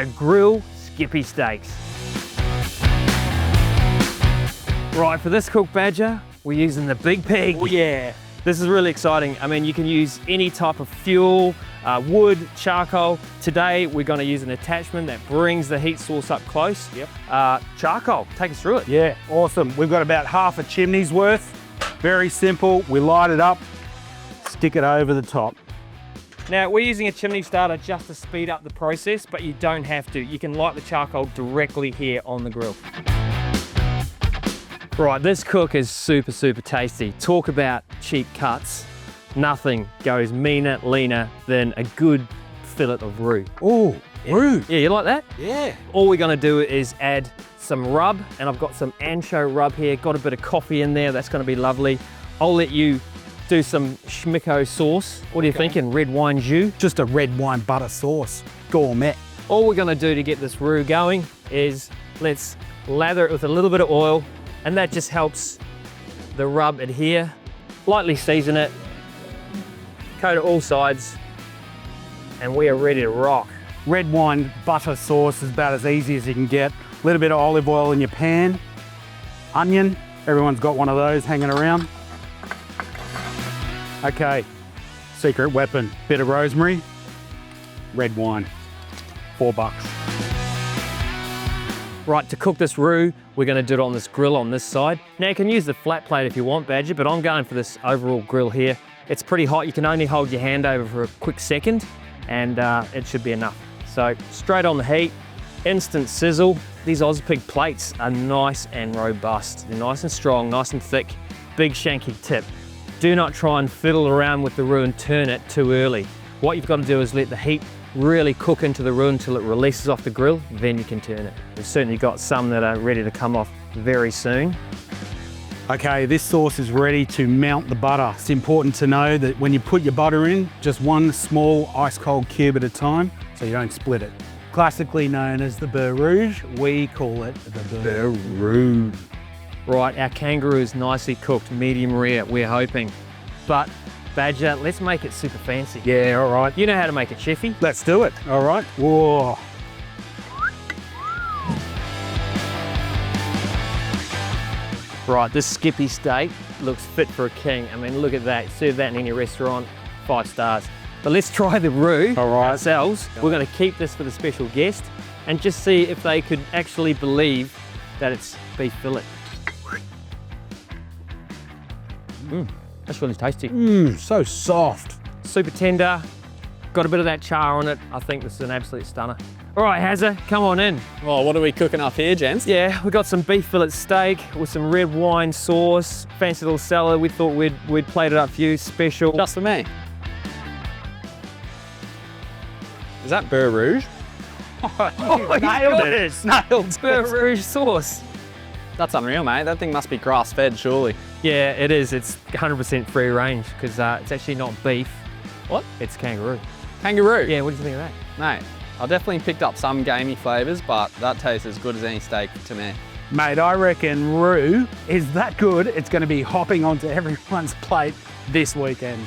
So grill skippy steaks. Right, for this cooked badger, we're using the Big Pig. Oh yeah. This is really exciting. I mean, you can use any type of fuel, wood, charcoal. Today, we're gonna use an attachment that brings the heat source up close. Yep. Charcoal, take us through it. Yeah, awesome. We've got about half a chimney's worth. Very simple. We light it up, stick it over the top. Now, we're using a chimney starter just to speed up the process, but you don't have to. You can light the charcoal directly here on the grill. Right, this cook is super, super tasty. Talk about cheap cuts. Nothing goes meaner, leaner than a good fillet of roux. Oh, roux. Yeah, you like that? Yeah. All we're gonna do is add some rub, and I've got some ancho rub here, got a bit of coffee in there, that's gonna be lovely. I'll let you do some schmicko sauce. What are you thinking, red wine jus? Just a red wine butter sauce, gourmet. All we're gonna do to get this roux going is let's lather it with a little bit of oil, and that just helps the rub adhere. Lightly season it, coat it all sides, and we are ready to rock. Red wine butter sauce is about as easy as you can get. A little bit of olive oil in your pan. Onion, everyone's got one of those hanging around. Okay, secret weapon, bit of rosemary, red wine, $4. Right, to cook this roux, we're gonna do it on this grill on this side. Now you can use the flat plate if you want, Badger, but I'm going for this overall grill here. It's pretty hot, you can only hold your hand over for a quick second, and it should be enough. So straight on the heat, instant sizzle. These Ozpig plates are nice and robust. They're nice and strong, nice and thick. Big shanky tip. Do not try and fiddle around with the roux and turn it too early. What you've got to do is let the heat really cook into the roux until it releases off the grill, then you can turn it. We've certainly got some that are ready to come off very soon. Okay, this sauce is ready to melt the butter. It's important to know that when you put your butter in, just one small ice cold cube at a time, so you don't split it. Classically known as the Beurre-ROOge, we call it the Beurre-ROOge. Right, our kangaroo is nicely cooked, medium rare, we're hoping. But Badger, let's make it super fancy. Yeah, all right. You know how to make it, chefy. Let's do it, all right. Whoa. Right, this skippy steak looks fit for a king. I mean, look at that. Serve that in any restaurant, 5 stars. But let's try the roux ourselves. We're gonna keep this for the special guest and just see if they could actually believe that it's beef fillet. That's really tasty. So soft. Super tender, got a bit of that char on it. I think this is an absolute stunner. All right, Hazza, come on in. Well, what are we cooking up here, gents? Yeah, we got some beef fillet steak with some red wine sauce, fancy little salad. We thought we'd plate it up for you, special. Just for me. Is that Beurre-ROOge? Oh, nailed it! Nailed it. Beurre-ROOge sauce. That's unreal, mate. That thing must be grass-fed, surely. Yeah, it is. It's 100% free range because it's actually not beef. What? It's kangaroo. Kangaroo? Yeah, what do you think of that? Mate, I definitely picked up some gamey flavours, but that tastes as good as any steak to me. Mate, I reckon roux is that good, it's gonna be hopping onto everyone's plate this weekend.